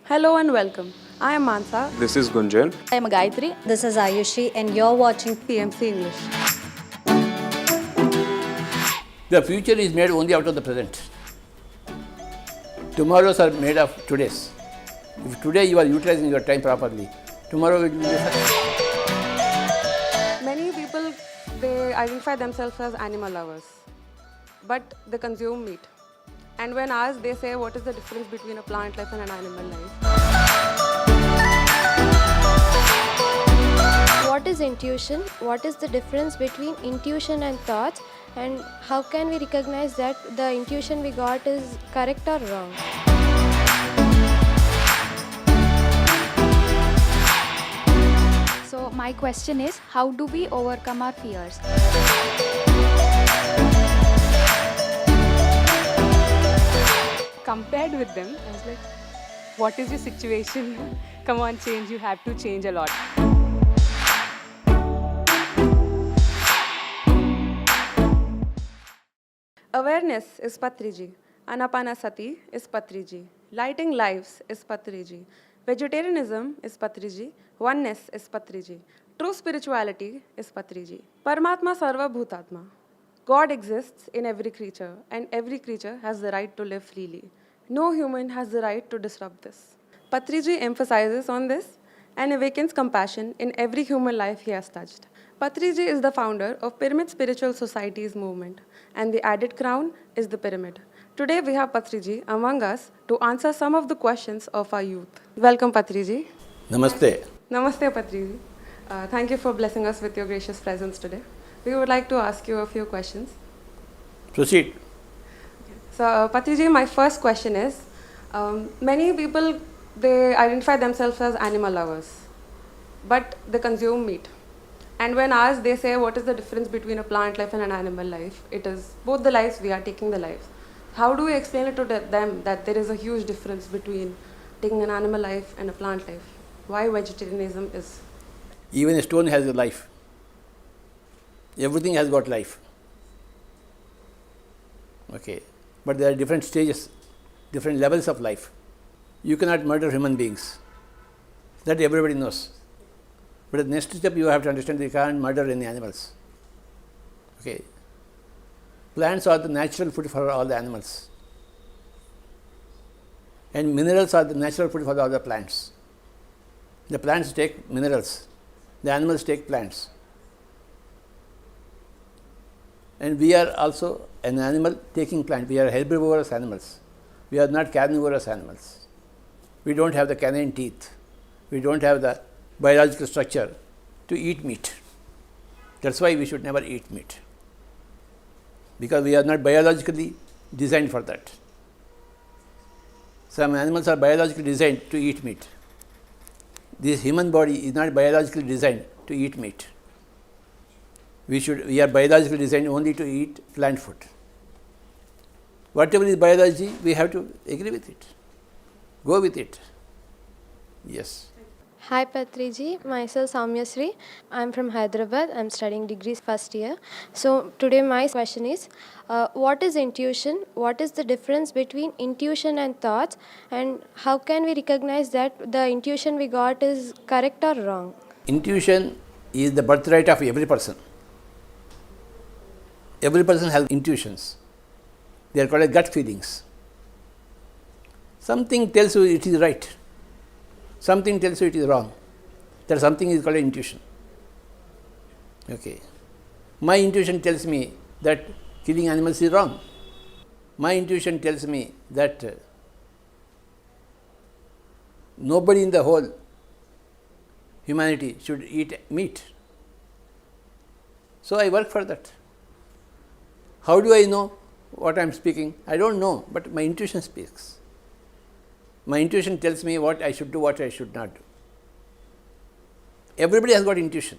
Hello and welcome. I am Mansa. This is Gunjan. I am Gayatri. This is Ayushi, and you're watching PMC English. The future is made only out of the present. Tomorrows are made of todays. If today you are utilizing your time properly, tomorrow will be Many people, they identify themselves as animal lovers, but they consume meat. And when asked, they say, what is the difference between a plant life and an animal life? What is intuition? What is the difference between intuition and thoughts? And how can we recognize that the intuition we got is correct or wrong? So, my question is, how do we overcome our fears? Compared with them, I was like, what is your situation? Come on, change. You have to change a lot. Awareness is Patriji. Anapanasati is Patriji. Lighting lives is Patriji. Vegetarianism is Patriji. Oneness is Patriji. True spirituality is Patriji. Paramatma Sarva Bhutatma. God exists in every creature, and every creature has the right to live freely. No human has the right to disrupt this. Patriji emphasizes on this and awakens compassion in every human life he has touched. Patriji is the founder of Pyramid Spiritual Society's movement, and the added crown is the pyramid. Today we have Patriji among us to answer some of the questions of our youth. Welcome, Patriji. Namaste. Namaste, Patriji. Thank you for blessing us with your gracious presence today. We would like to ask you a few questions. Proceed. So, Patriji, my first question is, many people, they identify themselves as animal lovers, but they consume meat. And when asked, they say, what is the difference between a plant life and an animal life? It is both the lives, we are taking the lives. How do we explain it to them that there is a huge difference between taking an animal life and a plant life? Why vegetarianism is? Even a stone has a life. Everything has got life. Okay. But there are different stages, different levels of life. You cannot murder human beings. That everybody knows. But the next step you have to understand, you can't murder any animals. Okay. Plants are the natural food for all the animals. And minerals are the natural food for all the plants. The plants take minerals. The animals take plants. And we are also an animal taking plant. We are herbivorous animals. We are not carnivorous animals. We don't have the canine teeth. We don't have the biological structure to eat meat. That's why we should never eat meat, because we are not biologically designed for that. Some animals are biologically designed to eat meat. This human body is not biologically designed to eat meat. We are biologically designed only to eat plant food. Whatever is biology, we have to agree with it. Go with it. Yes. Hi Patriji, myself Soumya Sri. I am from Hyderabad. I am studying degrees first year. So today my question is, what is intuition? What is the difference between intuition and thoughts? And how can we recognize that the intuition we got is correct or wrong? Intuition is the birthright of every person. Every person has intuitions. They are called as gut feelings. Something tells you it is right. Something tells you it is wrong. That something is called intuition. Okay. My intuition tells me that killing animals is wrong. My intuition tells me that nobody in the whole humanity should eat meat. So I work for that. How do I know what I am speaking? I don't know, but my intuition speaks. My intuition tells me what I should do, what I should not do. Everybody has got intuition.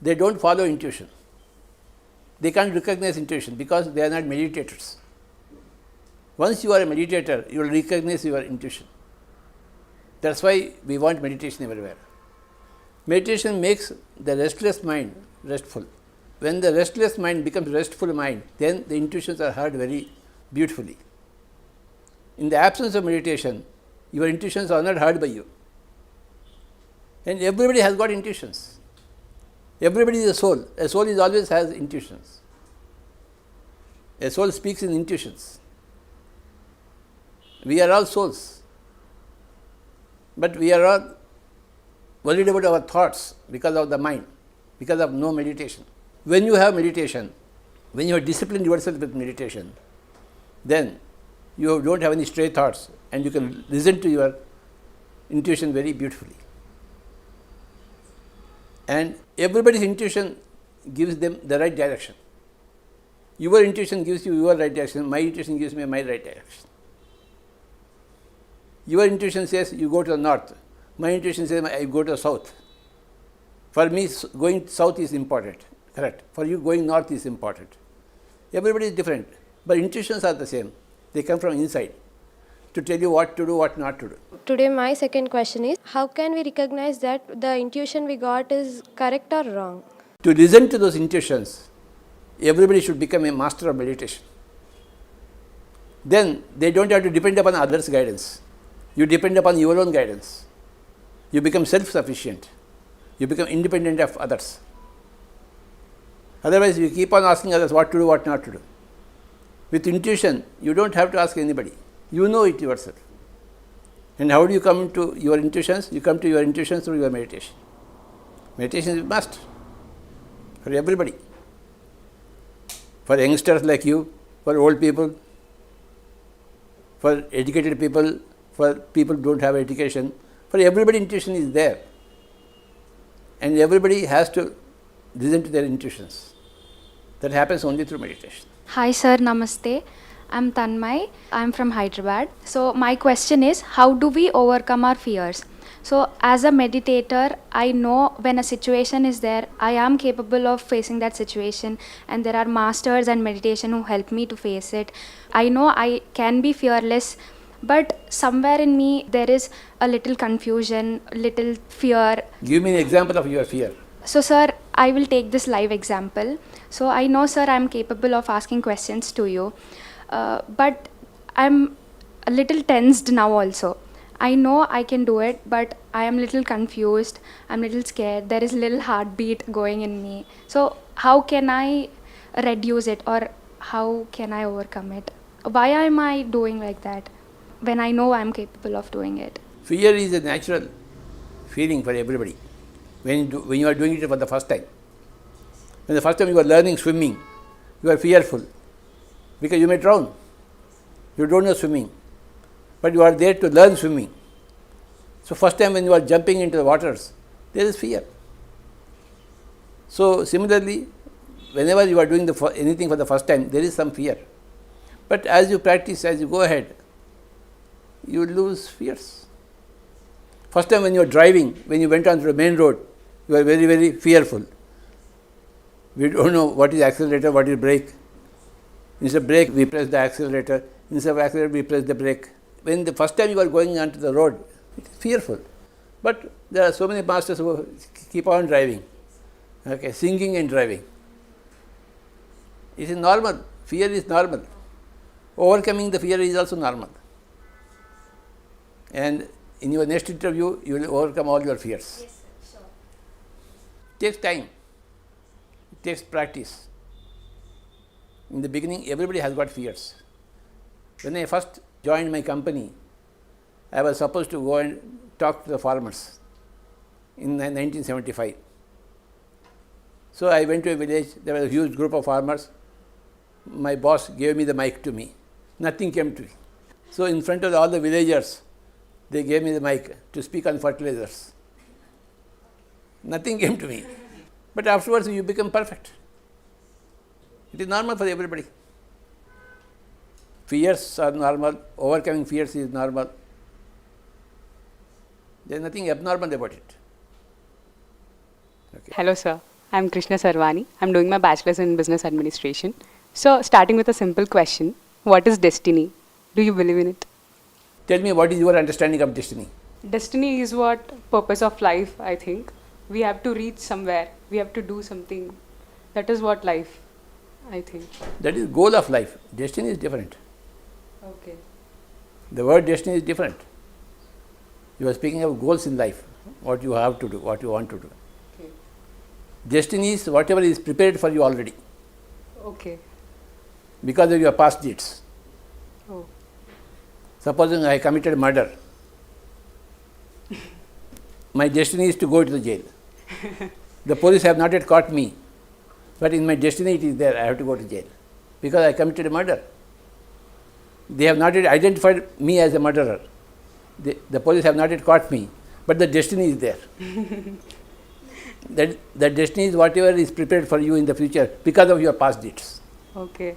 They don't follow intuition. They can't recognize intuition because they are not meditators. Once you are a meditator, you will recognize your intuition. That's why we want meditation everywhere. Meditation makes the restless mind restful. When the restless mind becomes restful mind, then the intuitions are heard very beautifully. In the absence of meditation, Your intuitions are not heard by you. And everybody has got intuitions. Everybody is a soul. A soul is always has intuitions. A soul speaks in intuitions. We are all souls. But we are all worried about our thoughts because of the mind, because of no meditation. When you have meditation, when you have disciplined yourself with meditation, then you don't have any stray thoughts and you can listen to your intuition very beautifully. And everybody's intuition gives them the right direction. Your intuition gives you your right direction, my intuition gives me my right direction. Your intuition says you go to the north, my intuition says I go to the south. For me, going south is important, correct. For you, going north is important. Everybody is different, but intuitions are the same. They come from inside to tell you what to do, what not to do. Today, my second question is, how can we recognize that the intuition we got is correct or wrong? To listen to those intuitions, everybody should become a master of meditation. Then they don't have to depend upon others' guidance. You depend upon your own guidance. You become self-sufficient. You become independent of others. Otherwise, you keep on asking others what to do, what not to do. With intuition, you don't have to ask anybody. You know it yourself. And how do you come to your intuitions? You come to your intuitions through your meditation. Meditation is a must for everybody. For youngsters like you, for old people, for educated people, for people who don't have education, for everybody intuition is there. And everybody has to listen to their intuitions. That happens only through meditation. Hi sir, namaste. I'm Tanmay. I'm from Hyderabad. So my question is, how do we overcome our fears? So as a meditator, I know when a situation is there, I am capable of facing that situation, and there are masters and meditation who help me to face it. I know I can be fearless, but somewhere in me there is a little confusion, little fear. Give me an example of your fear. So sir, I will take this live example. So I know sir, I am capable of asking questions to you, but I'm a little tensed now also. I know I can do it, but I am little confused, I'm little scared, there is little heartbeat going in me. So how can I reduce it, or how can I overcome it? Why am I doing like that when I know I'm capable of doing it? Fear is a natural feeling for everybody. When you are doing it for the first time. When the first time you are learning swimming, you are fearful because you may drown. You don't know swimming, but you are there to learn swimming. So first time when you are jumping into the waters, there is fear. So similarly, whenever you are doing anything for the first time, there is some fear. But as you practice, as you go ahead, you lose fears. First time when you are driving, when you went on the main road, you are very, very fearful. We don't know what is accelerator, what is brake. Instead of brake, we press the accelerator. Instead of accelerator, we press the brake. When the first time you are going onto the road, it is fearful. But there are so many masters who keep on driving, singing and driving. It is normal. Fear is normal. Overcoming the fear is also normal. And in your next interview, you will overcome all your fears. Yes, sir, sure. It takes time. It takes practice. In the beginning, everybody has got fears. When I first joined my company, I was supposed to go and talk to the farmers in 1975. So I went to a village, there was a huge group of farmers. My boss gave me the mic to me. Nothing came to me. So in front of all the villagers, they gave me the mic to speak on fertilizers. Nothing came to me. But afterwards you become perfect. It is normal for everybody. Fears are normal, overcoming fears is normal. There is nothing abnormal about it. Okay. Hello, sir. I'm Krishna Sarvani. I'm doing my bachelor's in business administration. So, starting with a simple question, what is destiny? Do you believe in it? Tell me, what is your understanding of destiny? Destiny is what purpose of life, I think. We have to reach somewhere. We have to do something. That is what life, I think. That is goal of life. Destiny is different. Okay. The word destiny is different. You are speaking of goals in life, what you have to do, what you want to do. Okay. Destiny is whatever is prepared for you already Okay. because of your past deeds. Oh. Supposing I committed murder, my destiny is to go to the jail. The police have not yet caught me, but in my destiny it is there, I have to go to jail because I committed a murder. They have not yet identified me as a murderer. The police have not yet caught me, but the destiny is there. That destiny is whatever is prepared for you in the future because of your past deeds. Okay.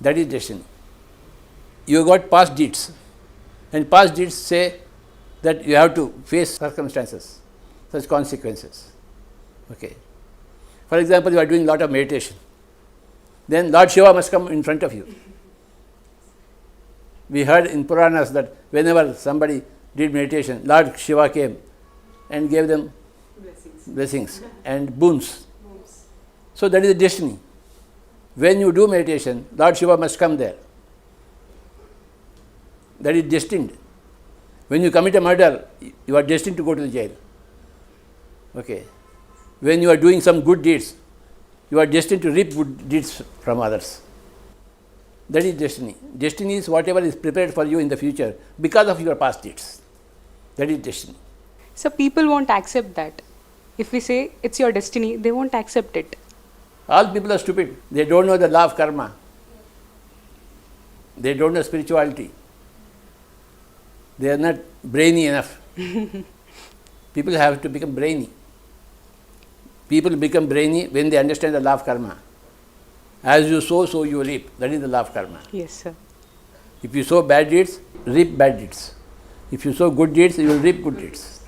That is destiny. You got past deeds, and past deeds say that you have to face circumstances, such consequences. Okay. For example, you are doing a lot of meditation. Then Lord Shiva must come in front of you. We heard in Puranas that whenever somebody did meditation, Lord Shiva came and gave them blessings and boons. So that is the destiny. When you do meditation, Lord Shiva must come there. That is destined. When you commit a murder, you are destined to go to the jail. Okay. When you are doing some good deeds, you are destined to reap good deeds from others. That is destiny. Destiny is whatever is prepared for you in the future because of your past deeds. That is destiny. So people won't accept that. If we say it's your destiny, they won't accept it. All people are stupid. They don't know the law of karma. They don't know spirituality. They are not brainy enough. People have to become brainy. People become brainy when they understand the law of karma. As you sow, so you reap. That is the law of karma. Yes, sir. If you sow bad deeds, reap bad deeds. If you sow good deeds, you will reap good deeds.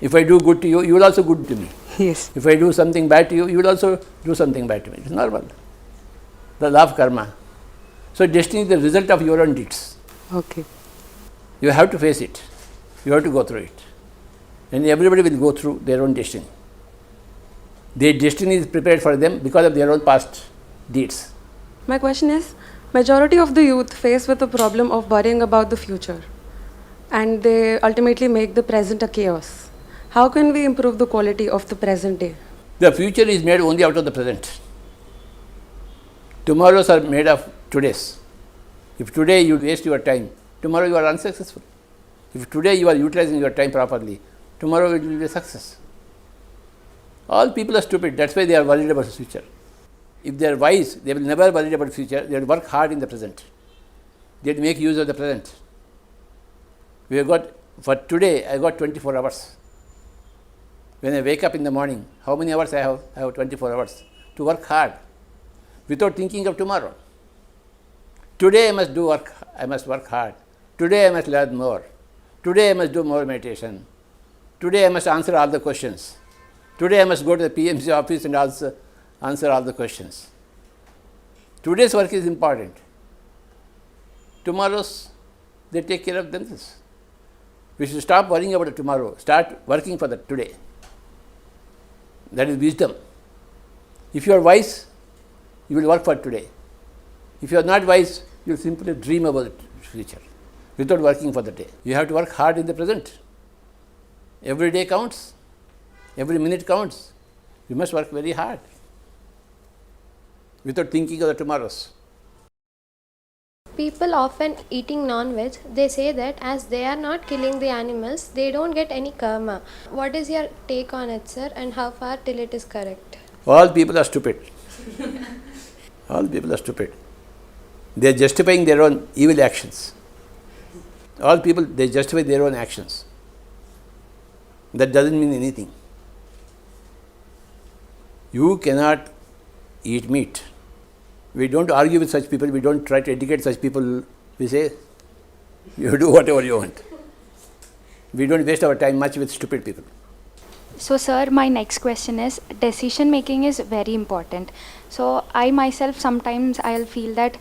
If I do good to you, you will also good to me. Yes. If I do something bad to you, you will also do something bad to me. It's normal. The law of karma. So destiny is the result of your own deeds. Okay. You have to face it. You have to go through it. And everybody will go through their own destiny. Their destiny is prepared for them because of their own past deeds. My question is, majority of the youth face with the problem of worrying about the future, and they ultimately make the present a chaos. How can we improve the quality of the present day? The future is made only out of the present. Tomorrows are made of todays. If today you waste your time, tomorrow you are unsuccessful. If today you are utilizing your time properly, tomorrow it will be a success. All people are stupid, that's why they are worried about the future. If they are wise, they will never worry about the future, they will work hard in the present. They will make use of the present. We have got, for today, I got 24 hours. When I wake up in the morning, how many hours I have? I have 24 hours to work hard without thinking of tomorrow. Today I must do work, I must work hard. Today I must learn more. Today I must do more meditation. Today I must answer all the questions. Today I must go to the PMC office and also answer all the questions. Today's work is important. Tomorrow's, they take care of themselves. We should stop worrying about the tomorrow, start working for the today. That is wisdom. If you are wise, you will work for today. If you are not wise, you will simply dream about the future without working for the day. You have to work hard in the present. Every day counts. Every minute counts. You must work very hard without thinking of the tomorrows. People often eating non-veg, they say that as they are not killing the animals, they don't get any karma. What is your take on it, sir, and how far till it is correct? All people are stupid. All people are stupid. They are justifying their own evil actions. All people, they justify their own actions. That doesn't mean anything. You cannot eat meat. We don't argue with such people, we don't try to educate such people. We say, you do whatever you want. We don't waste our time much with stupid people. So, sir, my next question is, decision making is very important. So, I myself sometimes I'll feel that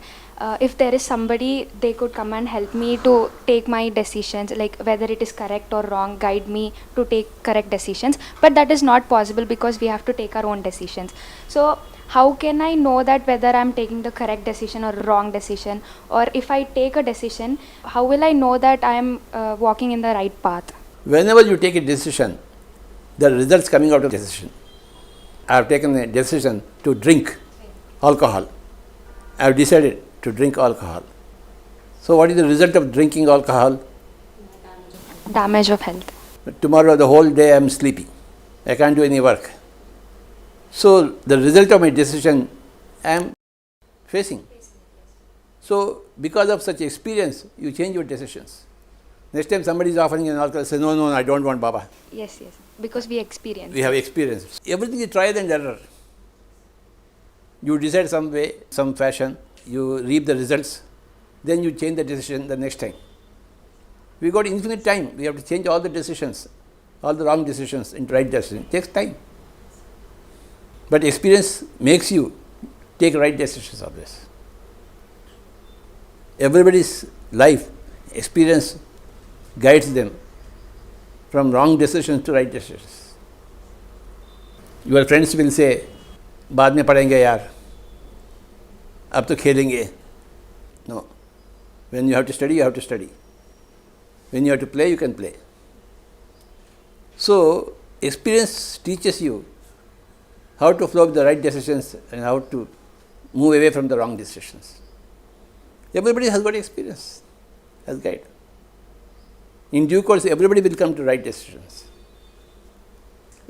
if there is somebody, they could come and help me to take my decisions, like whether it is correct or wrong, guide me to take correct decisions. But that is not possible because we have to take our own decisions. So, how can I know that whether I'm taking the correct decision or wrong decision? Or if I take a decision, how will I know that I'm walking in the right path? Whenever you take a decision, the results coming out of the decision. I have taken a decision to drink alcohol. I have decided to drink alcohol. So what is the result of drinking alcohol? Damage of health. Tomorrow the whole day I am sleepy. I can't do any work. So the result of my decision I am facing. So because of such experience, you change your decisions. Next time somebody is offering an alcohol, say, no, I don't want Baba. Yes, because we experience. We have experience. Everything is trial and error. You decide some way, some fashion, you reap the results, then you change the decision the next time. We got infinite time. We have to change all the decisions, all the wrong decisions into right decision. It takes time. But experience makes you take right decisions always. Everybody's life, experience guides them from wrong decisions to right decisions. Your friends will say, बाद में पढ़ेंगे यार, अब तो खेलेंगे. No. When you have to study, you have to study. When you have to play, you can play. So, experience teaches you how to flow with the right decisions and how to move away from the wrong decisions. Everybody has got experience as guide. In due course, everybody will come to right decisions.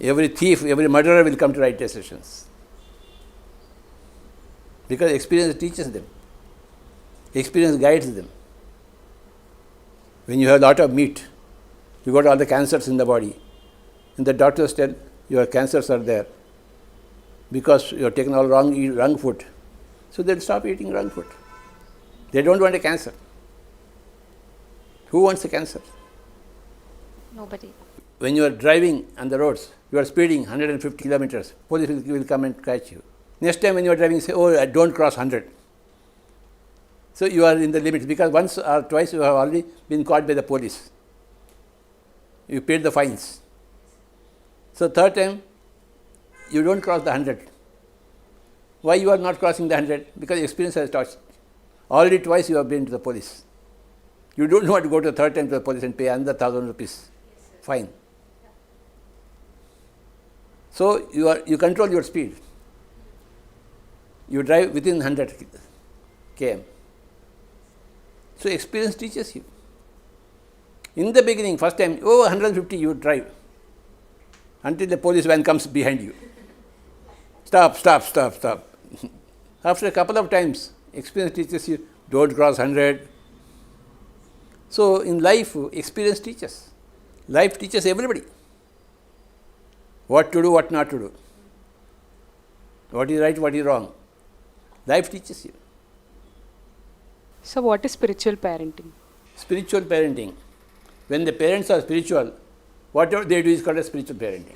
Every thief, every murderer will come to right decisions. Because experience teaches them. Experience guides them. When you have a lot of meat, you got all the cancers in the body, and the doctors tell your cancers are there because you have taken all wrong food. So they'll stop eating wrong food. They don't want a cancer. Who wants a cancer? Nobody. When you are driving on the roads, you are speeding 150 kilometers, police will come and catch you. Next time when you are driving, say, oh, don't cross 100. So you are in the limits, because once or twice you have already been caught by the police. You paid the fines. So third time, you don't cross the 100. Why you are not crossing the 100? Because experience has taught. Already twice you have been to the police. You don't want to go to the third time to the police and pay another 1,000 rupees fine. So you control your speed. You drive within 100 km. So experience teaches you. In the beginning, first time, 150 you drive until the police van comes behind you. Stop. After a couple of times, experience teaches you, don't cross 100. So in life, experience teaches. Life teaches everybody what to do, what not to do, what is right, what is wrong. Life teaches you. So, what is spiritual parenting? Spiritual parenting. When the parents are spiritual, whatever they do is called as spiritual parenting.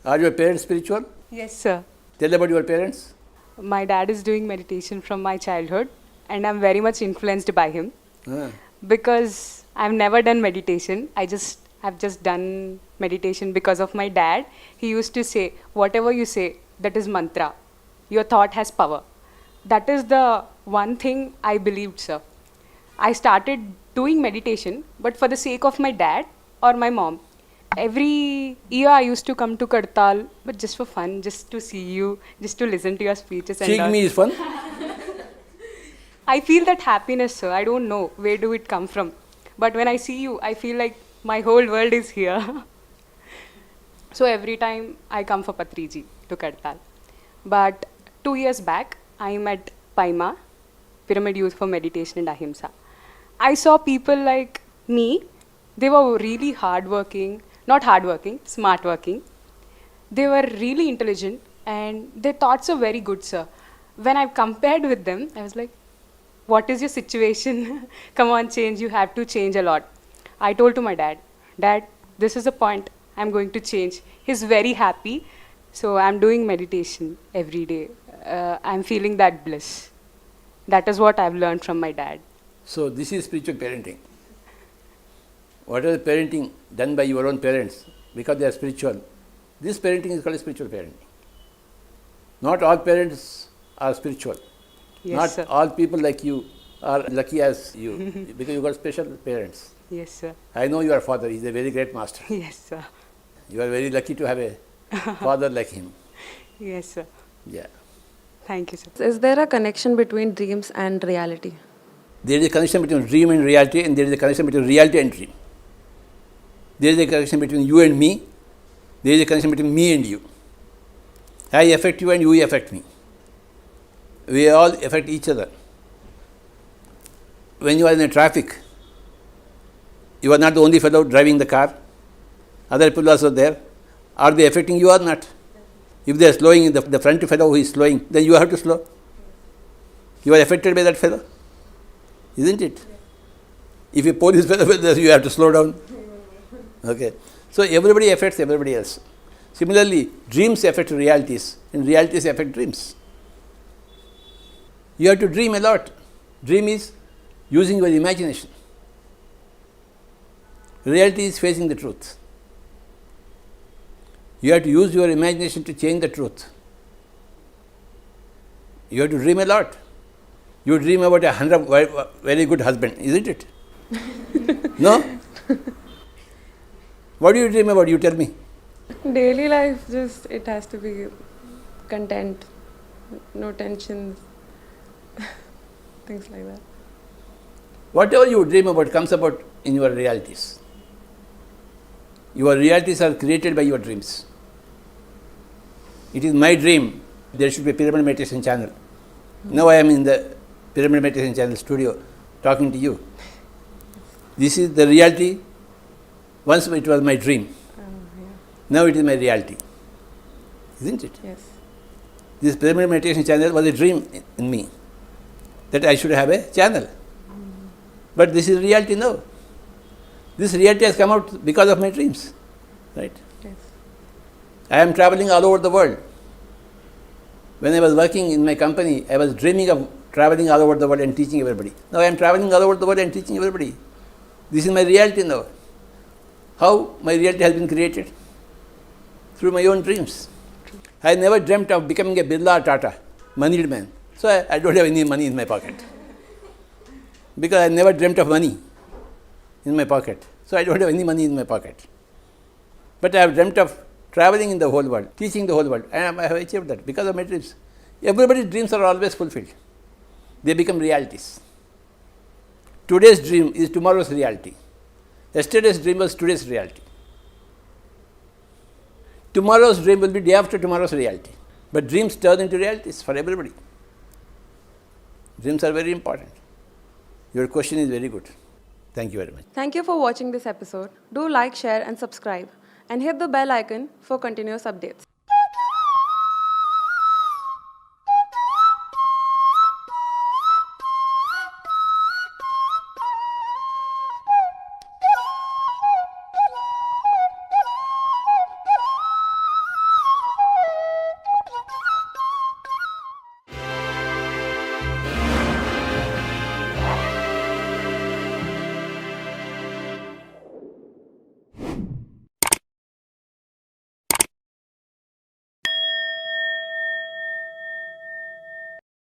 Are your parents spiritual? Yes, sir. Tell about your parents. My dad is doing meditation from my childhood, and I'm very much influenced by him because I've never done meditation. I've just done meditation because of my dad. He used to say, whatever you say, that is mantra. Your thought has power. That is the one thing I believed, sir. I started doing meditation, but for the sake of my dad or my mom. Every year I used to come to Kartal, but just for fun, just to see you, just to listen to your speeches. Seeing me is fun. I feel that happiness, sir. I don't know where do it come from. But when I see you, I feel like my whole world is here. So every time I come for Patriji to Kartal. But 2 years back, I met Paima, Pyramid Youth for Meditation and Ahimsa. I saw people like me. They were really smart working. They were really intelligent and their thoughts are very good, sir. When I compared with them, I was like, what is your situation? Come on, change. You have to change a lot. I told to my dad, Dad, this is the point. I'm going to change. He's very happy. So I'm doing meditation every day. I'm feeling that bliss. That is what I've learned from my dad. So this is spiritual parenting. Whatever parenting done by your own parents, because they are spiritual, this parenting is called spiritual parenting. Not all parents are spiritual. Yes, Not sir. all people like you are lucky as you, because you got special parents. Yes, sir. I know your father, he is a very great master. Yes, sir. You are very lucky to have a father like him. Yes, sir. Yeah. Thank you, sir. Is there a connection between dreams and reality? There is a connection between dream and reality, and there is a connection between reality and dream. There is a connection between you and me. There is a connection between me and you. I affect you and you affect me. We all affect each other. When you are in a traffic, you are not the only fellow driving the car. Other people are also there. Are they affecting you or not? If they are slowing, the front fellow who is slowing, then you have to slow. You are affected by that fellow, isn't it? If a police fellow is there, you have to slow down. Okay. So everybody affects everybody else. Similarly, dreams affect realities, and realities affect dreams. You have to dream a lot. Dream is using your imagination. Reality is facing the truth. You have to use your imagination to change the truth. You have to dream a lot. You dream about a very good husband, isn't it? No? What do you dream about? You tell me. Daily life, just it has to be content, no tensions, things like that. Whatever you dream about comes about in your realities. Your realities are created by your dreams. It is my dream there should be a Pyramid Meditation channel. Now I am in the Pyramid Meditation channel studio talking to you. This is the reality. Once it was my dream. Now it is my reality. Isn't it? Yes. This Pyramid Meditation channel was a dream in me, that I should have a channel. But this is reality now. This reality has come out because of my dreams. Right? Yes. I am traveling all over the world. When I was working in my company, I was dreaming of traveling all over the world and teaching everybody. Now I am traveling all over the world and teaching everybody. This is my reality now. How my reality has been created? Through my own dreams. I never dreamt of becoming a Birla or Tata, moneyed man. So I don't have any money in my pocket. Because I never dreamt of money in my pocket. So I don't have any money in my pocket. But I have dreamt of traveling in the whole world, teaching the whole world. And I have achieved that because of my dreams. Everybody's dreams are always fulfilled. They become realities. Today's dream is tomorrow's reality. Yesterday's dream was today's reality. Tomorrow's dream will be day after tomorrow's reality. But dreams turn into realities for everybody. Dreams are very important. Your question is very good. Thank you very much. Thank you for watching this episode. Do like, share, and subscribe, and hit the bell icon for continuous updates.